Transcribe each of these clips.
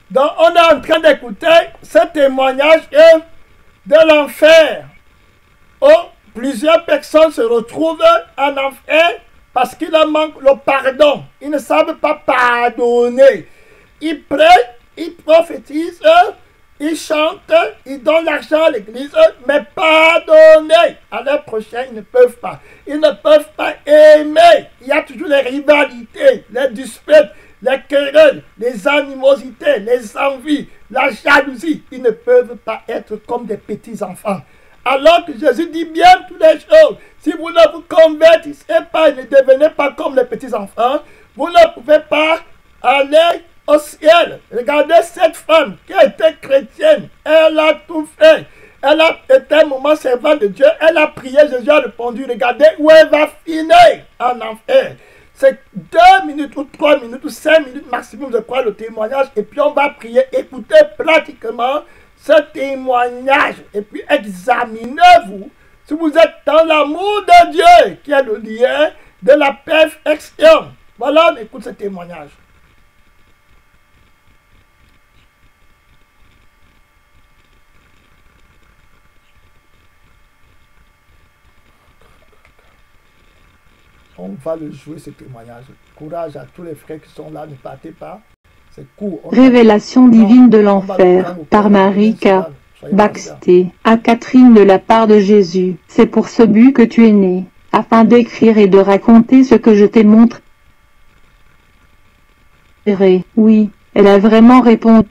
Donc, on est en train d'écouter ce témoignage de l'enfer, où plusieurs personnes se retrouvent en enfer parce qu'ils manquent le pardon. Ils ne savent pas pardonner. Ils prient, ils prophétisent, ils chantent, ils donnent l'argent à l'église, mais pardonner à leurs prochains, ils ne peuvent pas. Ils ne peuvent pas aimer. Il y a toujours les rivalités, les disputes, les querelles, les animosités, les envies, la jalousie. Ils ne peuvent pas être comme des petits enfants. Alors que Jésus dit bien toutes les choses. Si vous ne vous convertissez pas et ne devenez pas comme les petits enfants, vous ne pouvez pas aller au ciel. Regardez cette femme qui a été chrétienne. Elle a tout fait. Elle a été un moment servant de Dieu. Elle a prié, Jésus a répondu. Regardez où elle va finir en enfer. C'est 2 minutes ou 3 minutes ou 5 minutes maximum, je crois, le témoignage. Et puis on va prier. Écoutez pratiquement ce témoignage. Et puis examinez-vous si vous êtes dans l'amour de Dieu, qui est le lien de la perfection. Voilà, on écoute ce témoignage. On va le jouer, ce témoignage. Courage à tous les frères qui sont là, ne partez pas. C'est court. Révélation divine de l'enfer, par Marika Baxter, à Catherine de la part de Jésus. C'est pour ce but que tu es né, afin d'écrire et de raconter ce que je t'ai montré. Oui, elle a vraiment répondu.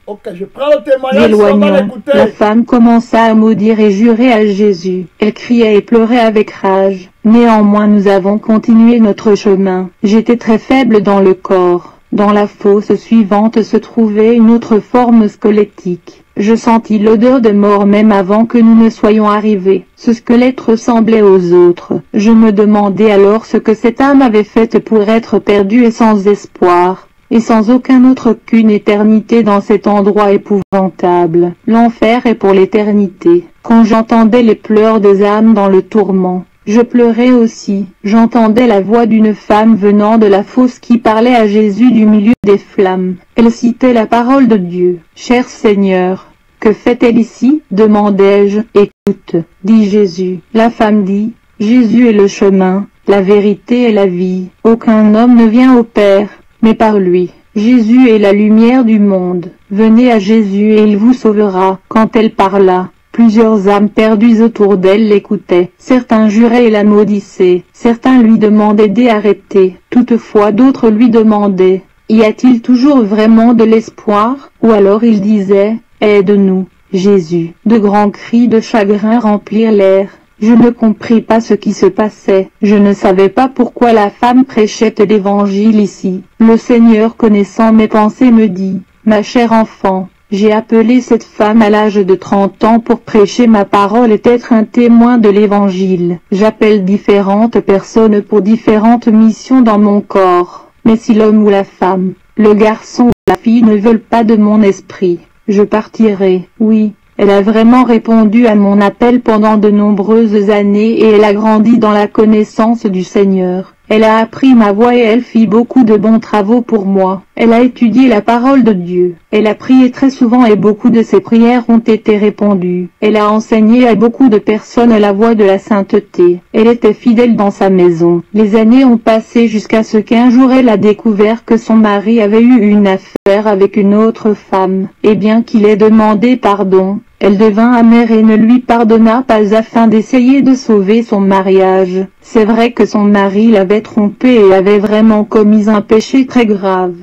Ok, je prends le témoignage, Éloignant, la femme commença à maudire et jurer à Jésus. Elle criait et pleurait avec rage. Néanmoins nous avons continué notre chemin. J'étais très faible dans le corps. Dans la fosse suivante se trouvait une autre forme squelettique. Je sentis l'odeur de mort même avant que nous ne soyons arrivés. Ce squelette ressemblait aux autres. Je me demandais alors ce que cette âme avait fait pour être perdue et sans espoir, et sans aucun autre qu'une éternité dans cet endroit épouvantable. L'enfer est pour l'éternité. Quand j'entendais les pleurs des âmes dans le tourment, je pleurais aussi. J'entendais la voix d'une femme venant de la fosse qui parlait à Jésus du milieu des flammes. Elle citait la parole de Dieu. « Cher Seigneur, que fait-elle ici ?» demandai-je. « Écoute, dit Jésus. » La femme dit, « Jésus est le chemin, la vérité et la vie. Aucun homme ne vient au Père, mais par lui. Jésus est la lumière du monde. Venez à Jésus et il vous sauvera. » Quand elle parla, plusieurs âmes perdues autour d'elle l'écoutaient. Certains juraient et la maudissaient. Certains lui demandaient d'arrêter. Toutefois d'autres lui demandaient, « Y a-t-il toujours vraiment de l'espoir ?» Ou alors il disait, « Aide-nous, Jésus. » De grands cris de chagrin remplirent l'air. Je ne compris pas ce qui se passait. Je ne savais pas pourquoi la femme prêchait l'évangile ici. Le Seigneur, connaissant mes pensées, me dit, « Ma chère enfant, j'ai appelé cette femme à l'âge de 30 ans pour prêcher ma parole et être un témoin de l'évangile. J'appelle différentes personnes pour différentes missions dans mon corps. Mais si l'homme ou la femme, le garçon ou la fille ne veulent pas de mon esprit, je partirai. » Oui, elle a vraiment répondu à mon appel pendant de nombreuses années et elle a grandi dans la connaissance du Seigneur. Elle a appris ma voix et elle fit beaucoup de bons travaux pour moi. Elle a étudié la parole de Dieu. Elle a prié très souvent et beaucoup de ses prières ont été répondues. Elle a enseigné à beaucoup de personnes la voie de la sainteté. Elle était fidèle dans sa maison. Les années ont passé jusqu'à ce qu'un jour elle a découvert que son mari avait eu une affaire avec une autre femme. Et bien qu'il ait demandé pardon, elle devint amère et ne lui pardonna pas afin d'essayer de sauver son mariage. C'est vrai que son mari l'avait trompée et avait vraiment commis un péché très grave.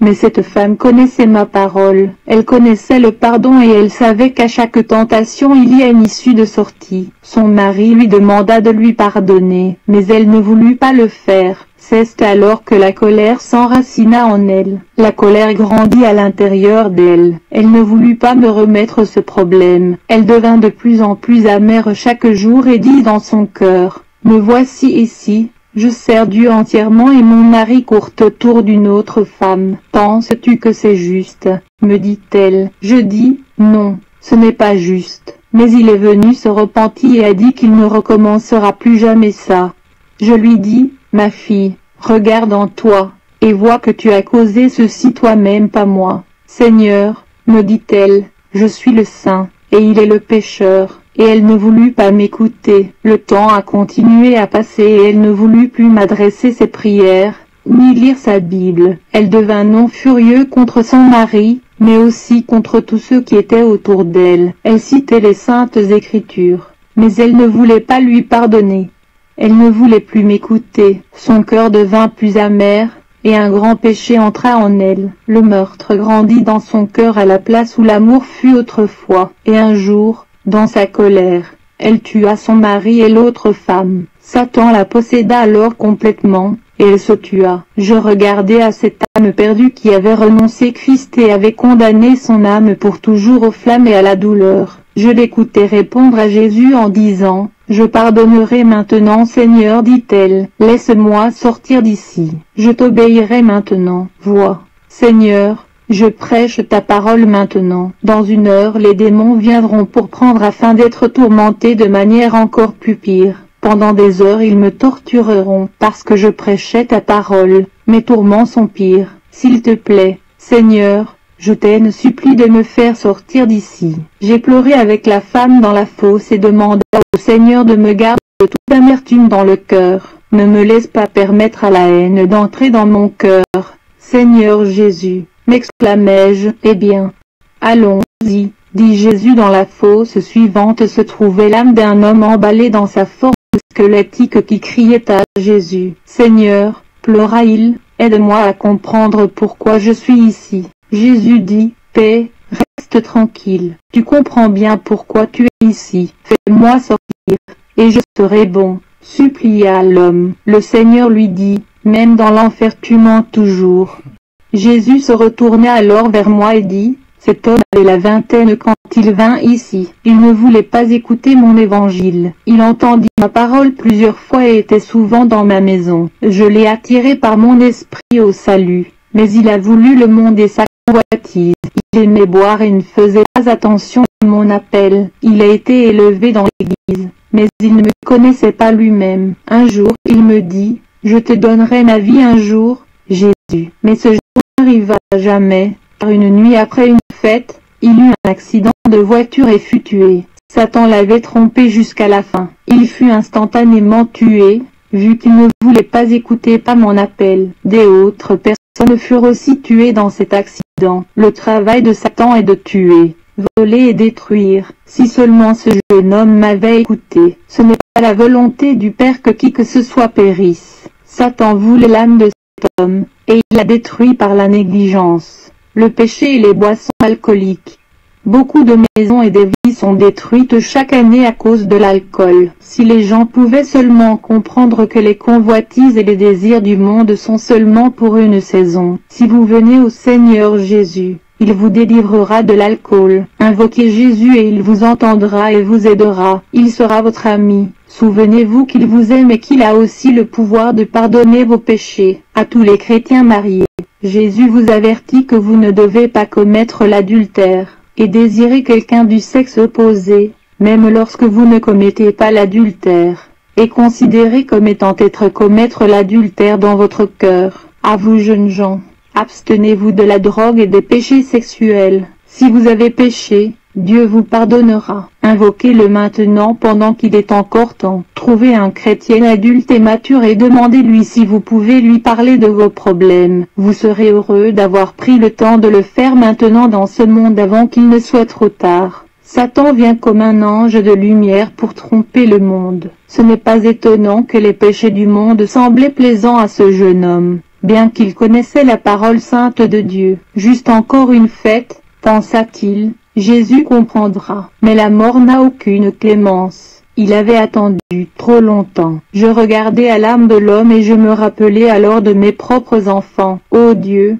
Mais cette femme connaissait ma parole, elle connaissait le pardon et elle savait qu'à chaque tentation il y a une issue de sortie. Son mari lui demanda de lui pardonner, mais elle ne voulut pas le faire. C'est alors que la colère s'enracina en elle. La colère grandit à l'intérieur d'elle. Elle ne voulut pas me remettre ce problème. Elle devint de plus en plus amère chaque jour et dit dans son cœur, « Me voici ici, je sers Dieu entièrement et mon mari court autour d'une autre femme. Penses-tu que c'est juste ?» me dit-elle. Je dis, « Non, ce n'est pas juste. » Mais il est venu se repentir et a dit qu'il ne recommencera plus jamais ça. Je lui dis, « Ma fille, regarde en toi, et vois que tu as causé ceci toi-même pas moi. Seigneur, me dit-elle, je suis le saint, et il est le pécheur. Et elle ne voulut pas m'écouter. Le temps a continué à passer et elle ne voulut plus m'adresser ses prières, ni lire sa Bible. Elle devint non furieux contre son mari, mais aussi contre tous ceux qui étaient autour d'elle. Elle citait les saintes écritures, mais elle ne voulait pas lui pardonner. Elle ne voulait plus m'écouter. Son cœur devint plus amer, et un grand péché entra en elle. Le meurtre grandit dans son cœur à la place où l'amour fut autrefois. Et un jour, dans sa colère, elle tua son mari et l'autre femme. Satan la posséda alors complètement, et elle se tua. Je regardais à cette âme perdue qui avait renoncé Christ et avait condamné son âme pour toujours aux flammes et à la douleur. Je l'écoutais répondre à Jésus en disant, « Je pardonnerai maintenant, Seigneur, dit-elle, laisse-moi sortir d'ici. Je t'obéirai maintenant. Vois, Seigneur, je prêche ta parole maintenant. Dans 1 heure les démons viendront pour prendre afin d'être tourmentés de manière encore plus pire. Pendant des heures ils me tortureront parce que je prêchais ta parole. Mes tourments sont pires. S'il te plaît, Seigneur, je t'en supplie de me faire sortir d'ici. » J'ai pleuré avec la femme dans la fosse et demandé au Seigneur de me garder de toute amertume dans le cœur. Ne me laisse pas permettre à la haine d'entrer dans mon cœur. Seigneur Jésus, m'exclamai-je. Eh bien, allons-y, dit Jésus. Dans la fosse suivante se trouvait l'âme d'un homme emballé dans sa forme squelettique qui criait à Jésus. Seigneur, pleura-il, aide-moi à comprendre pourquoi je suis ici. Jésus dit, paix, reste tranquille, tu comprends bien pourquoi tu es ici, fais-moi sortir, et je serai bon, supplia l'homme. Le Seigneur lui dit, même dans l'enfer tu mens toujours. Jésus se retourna alors vers moi et dit, cet homme avait la vingtaine quand il vint ici. Il ne voulait pas écouter mon évangile. Il entendit ma parole plusieurs fois et était souvent dans ma maison. Je l'ai attiré par mon esprit au salut. Mais il a voulu le monde et sa convoitise. Il aimait boire et ne faisait pas attention à mon appel. Il a été élevé dans l'église, mais il ne me connaissait pas lui-même. Un jour, il me dit, je te donnerai ma vie un jour, Jésus. Mais ce jour n'arriva jamais, car une nuit après une fête, il eut un accident de voiture et fut tué. Satan l'avait trompé jusqu'à la fin. Il fut instantanément tué, vu qu'il ne voulait pas écouter pas mon appel. Des autres personnes furent aussi tuées dans cet accident. Le travail de Satan est de tuer, voler et détruire. Si seulement ce jeune homme m'avait écouté. Ce n'est pas la volonté du Père que qui que ce soit périsse. Satan voulait l'âme de cet homme, et il l'a détruit par la négligence, le péché et les boissons alcooliques. Beaucoup de maisons et des vies sont détruites chaque année à cause de l'alcool. Si les gens pouvaient seulement comprendre que les convoitises et les désirs du monde sont seulement pour une saison. Si vous venez au Seigneur Jésus, il vous délivrera de l'alcool. Invoquez Jésus et il vous entendra et vous aidera. Il sera votre ami. Souvenez-vous qu'il vous aime et qu'il a aussi le pouvoir de pardonner vos péchés. À tous les chrétiens mariés, Jésus vous avertit que vous ne devez pas commettre l'adultère et désirer quelqu'un du sexe opposé, même lorsque vous ne commettez pas l'adultère, et considérez comme étant être commettre l'adultère dans votre cœur. À vous jeunes gens, abstenez-vous de la drogue et des péchés sexuels. Si vous avez péché, Dieu vous pardonnera. Invoquez-le maintenant pendant qu'il est encore temps. Trouvez un chrétien adulte et mature et demandez-lui si vous pouvez lui parler de vos problèmes. Vous serez heureux d'avoir pris le temps de le faire maintenant dans ce monde avant qu'il ne soit trop tard. Satan vient comme un ange de lumière pour tromper le monde. Ce n'est pas étonnant que les péchés du monde semblaient plaisants à ce jeune homme, bien qu'il connaissait la parole sainte de Dieu. Juste encore une fête, pensa-t-il. Jésus comprendra. Mais la mort n'a aucune clémence. Il avait attendu trop longtemps. Je regardais à l'âme de l'homme et je me rappelais alors de mes propres enfants. Ô Dieu,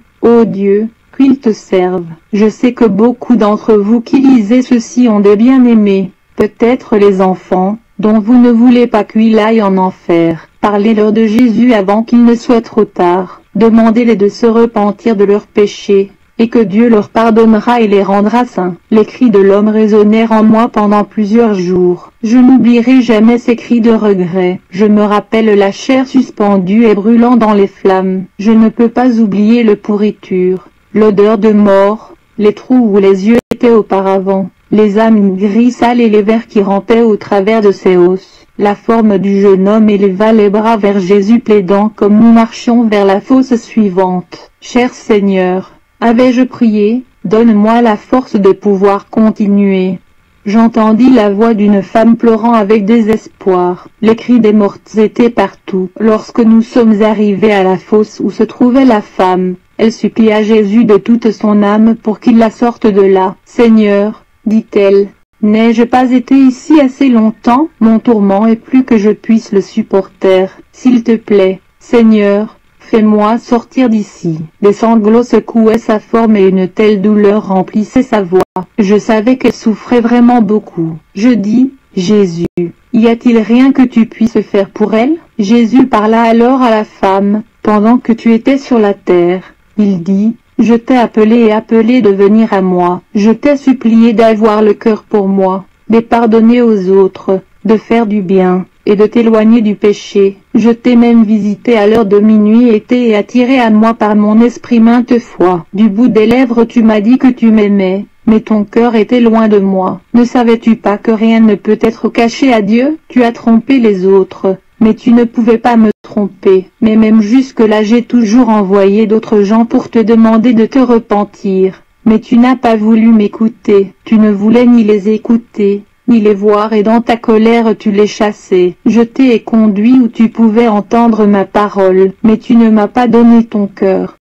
qu'ils te servent. Je sais que beaucoup d'entre vous qui lisez ceci ont des bien-aimés, peut-être les enfants, dont vous ne voulez pas qu'ils aillent en enfer. Parlez-leur de Jésus avant qu'il ne soit trop tard. Demandez-les de se repentir de leurs péchés, et que Dieu leur pardonnera et les rendra saints. Les cris de l'homme résonnèrent en moi pendant plusieurs jours. Je n'oublierai jamais ces cris de regret. Je me rappelle la chair suspendue et brûlant dans les flammes. Je ne peux pas oublier le pourriture, l'odeur de mort, les trous où les yeux étaient auparavant, les âmes gris sales et les vers qui rampaient au travers de ses os. La forme du jeune homme éleva les bras vers Jésus plaidant comme nous marchions vers la fosse suivante. Cher Seigneur, avais-je prié, donne-moi la force de pouvoir continuer. J'entendis la voix d'une femme pleurant avec désespoir. Les cris des mortes étaient partout. Lorsque nous sommes arrivés à la fosse où se trouvait la femme, elle supplia Jésus de toute son âme pour qu'il la sorte de là. « Seigneur, dit-elle, n'ai-je pas été ici assez longtemps? Mon tourment est plus que je puisse le supporter. S'il te plaît, Seigneur, fais-moi sortir d'ici. » Des sanglots secouaient sa forme et une telle douleur remplissait sa voix. Je savais qu'elle souffrait vraiment beaucoup. Je dis, « Jésus, y a-t-il rien que tu puisses faire pour elle ?» Jésus parla alors à la femme, « Pendant que tu étais sur la terre, il dit, je t'ai appelé et appelé de venir à moi. Je t'ai supplié d'avoir le cœur pour moi, de pardonner aux autres, de faire du bien, et de t'éloigner du péché. Je t'ai même visité à l'heure de minuit et t'ai attiré à moi par mon esprit maintes fois. Du bout des lèvres tu m'as dit que tu m'aimais, mais ton cœur était loin de moi. Ne savais-tu pas que rien ne peut être caché à Dieu? Tu as trompé les autres, mais tu ne pouvais pas me tromper. Mais même jusque-là j'ai toujours envoyé d'autres gens pour te demander de te repentir. Mais tu n'as pas voulu m'écouter. Tu ne voulais ni les écouter, ni les voir et dans ta colère tu les chassais. Je t'ai conduit où tu pouvais entendre ma parole, mais tu ne m'as pas donné ton cœur.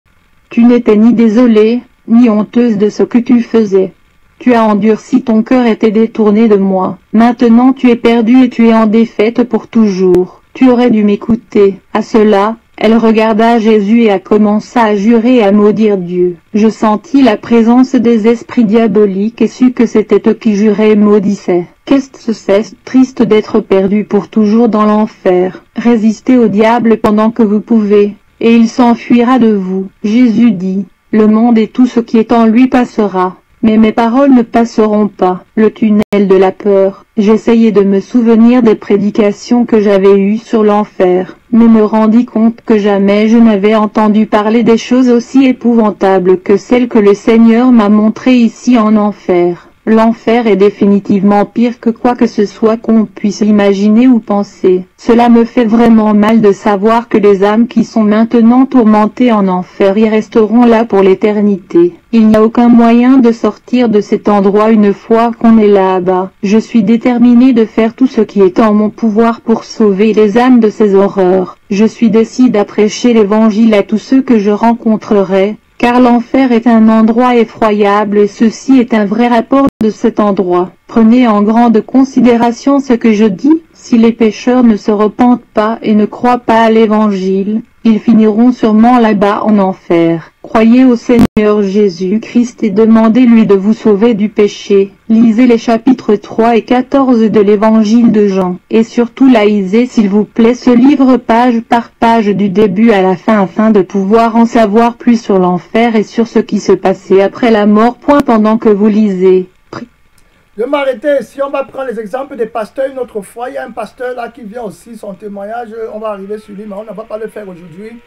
Tu n'étais ni désolée, ni honteuse de ce que tu faisais. Tu as endurci ton cœur et t'es détourné de moi. Maintenant tu es perdu et tu es en défaite pour toujours. Tu aurais dû m'écouter. À cela, elle regarda Jésus et a commencé à jurer et à maudire Dieu. Je sentis la présence des esprits diaboliques et sus que c'était eux qui juraient et maudissaient. Qu'est-ce que c'est triste d'être perdu pour toujours dans l'enfer. Résistez au diable pendant que vous pouvez, et il s'enfuira de vous. Jésus dit, le monde et tout ce qui est en lui passera, mais mes paroles ne passeront pas. Le tunnel de la peur. J'essayais de me souvenir des prédications que j'avais eues sur l'enfer, mais me rendis compte que jamais je n'avais entendu parler des choses aussi épouvantables que celles que le Seigneur m'a montrées ici en enfer. L'enfer est définitivement pire que quoi que ce soit qu'on puisse imaginer ou penser. Cela me fait vraiment mal de savoir que les âmes qui sont maintenant tourmentées en enfer y resteront là pour l'éternité. Il n'y a aucun moyen de sortir de cet endroit une fois qu'on est là-bas. Je suis déterminé de faire tout ce qui est en mon pouvoir pour sauver les âmes de ces horreurs. Je suis décidé à prêcher l'évangile à tous ceux que je rencontrerai, car l'enfer est un endroit effroyable et ceci est un vrai rapport de cet endroit. Prenez en grande considération ce que je dis. Si les pécheurs ne se repentent pas et ne croient pas à l'évangile, ils finiront sûrement là-bas en enfer. Croyez au Seigneur Jésus-Christ et demandez-lui de vous sauver du péché. Lisez les chapitres 3 et 14 de l'évangile de Jean. Et surtout lisez s'il vous plaît ce livre page par page du début à la fin afin de pouvoir en savoir plus sur l'enfer et sur ce qui se passait après la mort. Pendant que vous lisez. Je vais m'arrêter ici, on va prendre les exemples des pasteurs une autre fois. Il y a un pasteur là qui vient aussi, son témoignage, on va arriver sur lui, mais on ne va pas le faire aujourd'hui.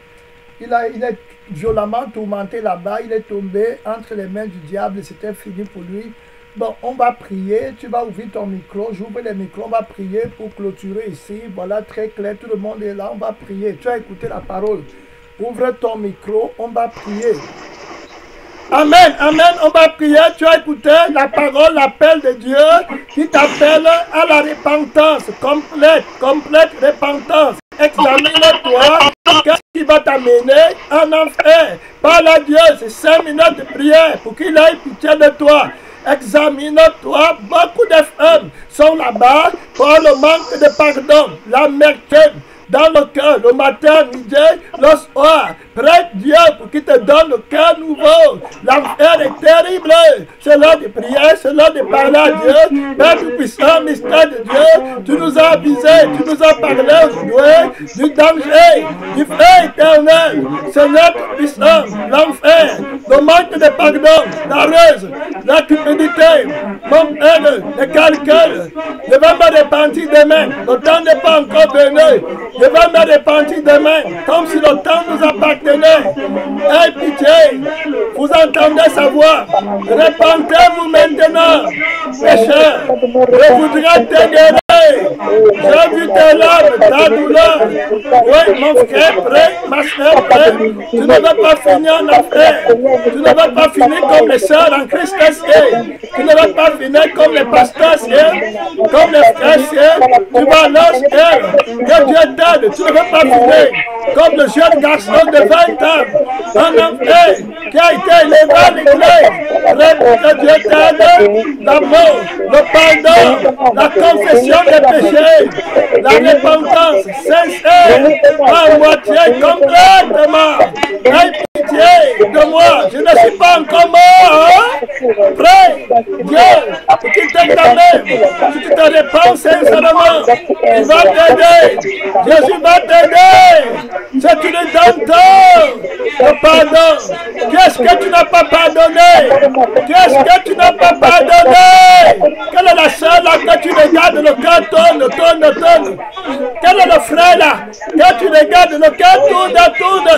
Il est violemment tourmenté là-bas, il est tombé entre les mains du diable, c'était fini pour lui. Bon, on va prier, tu vas ouvrir ton micro, j'ouvre les micros, on va prier pour clôturer ici. Voilà, très clair, tout le monde est là, on va prier. Tu as écouté la parole, ouvre ton micro, on va prier. Amen, amen, on va prier, tu as écouté la parole, l'appel de Dieu qui t'appelle à la repentance, complète repentance. Examine-toi, qu'est-ce qui va t'amener en enfer. Parle à Dieu, c'est 5 minutes de prière pour qu'il ait pitié de toi. Examine-toi, beaucoup de femmes sont là-bas pour le manque de pardon, l'amertume dans le cœur, le matin, midi, le soir. Prête Dieu pour qu'il te donne le cœur nouveau. L'enfer est terrible. C'est l'heure de prière, c'est l'heure de parler à Dieu. Père tout-puissant, mystère de Dieu, tu nous as avisés, tu nous as parlé aujourd'hui du danger, du feu éternel. Seigneur tout-puissant, l'enfer, le manque de pardon, la ruse, la cupidité, mon haine, le calcul. Je vais me repentir demain. Le temps n'est pas encore venu. Je vais me repentir demain, comme si le temps nous appartenait. maintenant. Aie pitié. Vous entendez sa voix. Répentez-vous maintenant. Pécheur, je voudrais te guérir. J'ai vu tes larmes, ta douleur. Oui, mon frère, prêt, ma soeur, prêt. Tu ne vas pas finir en enfer. Tu ne vas pas finir comme les sœurs en Christ. Tu ne vas pas finir comme les pasteurs, comme les frères. Tu vas lorsqu'elle, que Dieu t'aide. Tu ne vas pas finir comme le jeune garçon de 20 ans, un enfer qui a été élevé à l'église. Que Dieu t'aide. L'amour, le pardon, la confession des péchés, la repentance sincère, à moitié, complètement. Aie pitié de moi, je ne suis pas encore mort. Prie, Dieu, qui t'examine, si tu te répands sincèrement, il va t'aider. Jésus va t'aider. Si tu lui donnes le pardon, qu'est-ce que tu n'as pas pardonné? Qu'est-ce que tu n'as pas pardonné? Quelle est la sœur là que tu regardes, le cœur tourne? Quel est le frère là que tu regardes, le cœur tourne?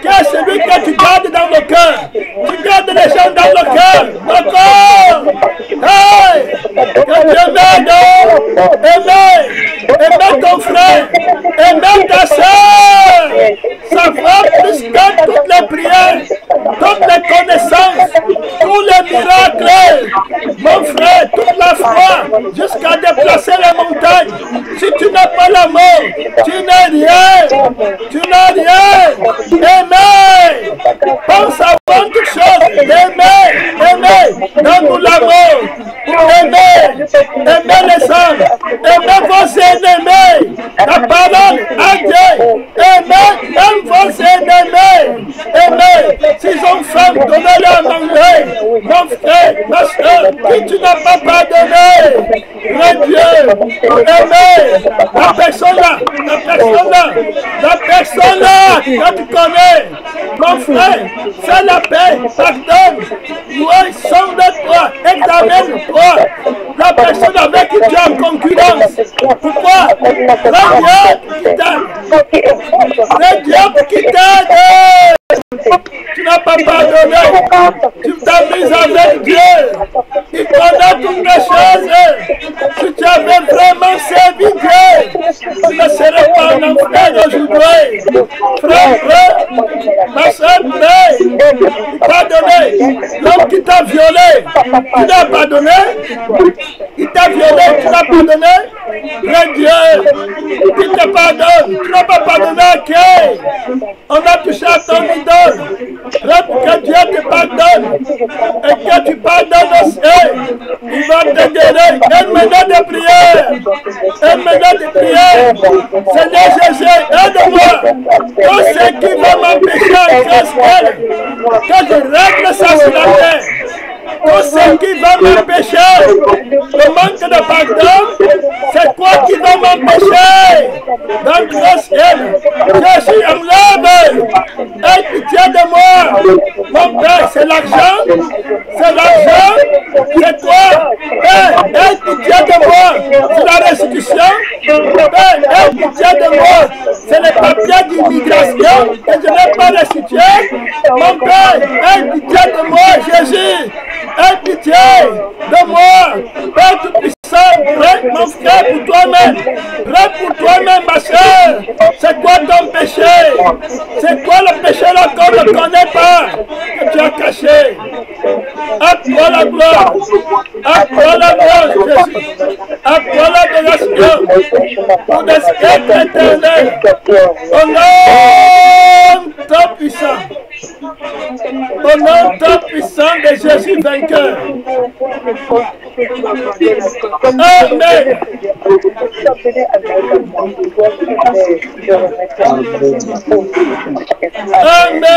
Quel est celui que tu gardes dans le cœur? Tu gardes les gens dans le cœur, le corps. Hey! Que Dieu m'aide. Aimez ton frère, aimez ta sœur. Ça va plus que toutes les prières, toutes les connaissances, tous les miracles. Mon frère, toute la foi, jusqu'à déplacer les montagnes. Si tu n'as pas l'amour, tu n'es rien. Tu n'as rien. Aimez. Pense avant toute chose. Aimez. Donne-nous l'amour. Aimez les hommes. Aimez vos ennemis. La parole à Dieu. Aimez même vos ennemis. Aimez. S'ils ont faim, donnez-leur à manger. Mon frère, ma soeur, qui tu n'as pas pardonné. Grand Dieu, aimez la personne là, que tu connais. Mon frère, fais la paix, pardonne. Oui, sonde de toi, examine-toi. La personne avec qui tu es en concurrence. Pourquoi? Le diable qui t'aide. Tu n'as pas pardonné. Tu t'amuses avec Dieu. Il connaît toutes les choses. Si tu avais vraiment servi Dieu, tu ne serais pas un enfer aujourd'hui. Frère, ma soeur, pardonner. L'homme qui t'a violé, tu n'as pardonné. Il t'a violé, tu n'as pardonné. Grand Dieu, il te pardonne. Tu n'as pas pardonné à qui? On a touché à ton idole. Que Dieu te pardonne et que tu pardonnes aussi. Il va te guérir. Un minute de prière. Seigneur Jésus, aide-moi. Tout ce qui va m'empêcher en Christ, que je règle ça sur la terre. Tout ce qui va m'empêcher, le manque de pardon, c'est quoi qui va m'empêcher? Dans le ciel, Jésus enlève. Aie pitié de moi. Mon Père, c'est l'argent. C'est toi. Père, aie pitié de moi. C'est la restitution. Père, aie pitié de moi. C'est les papiers d'immigration que je n'ai pas restitués. Mon Père, aie pitié de moi, Jésus. Aie pitié de moi. Père tout-puissant, prête mon frère pour toi-même. Prête pour toi-même, ma soeur. C'est quoi ton péché? C'est quoi le péché là qu'on ne connaît pas, que tu as caché? À toi la gloire. À toi la gloire, Jésus. À toi l'adoration. Pour des siècles éternels. Au nom tout puissant. Au nom tout puissant de Jésus vainqueur. Amen. Amen.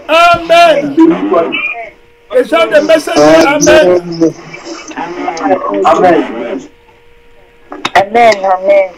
Amen. Les gens de messagers, amen. Amen. Amen. Amen.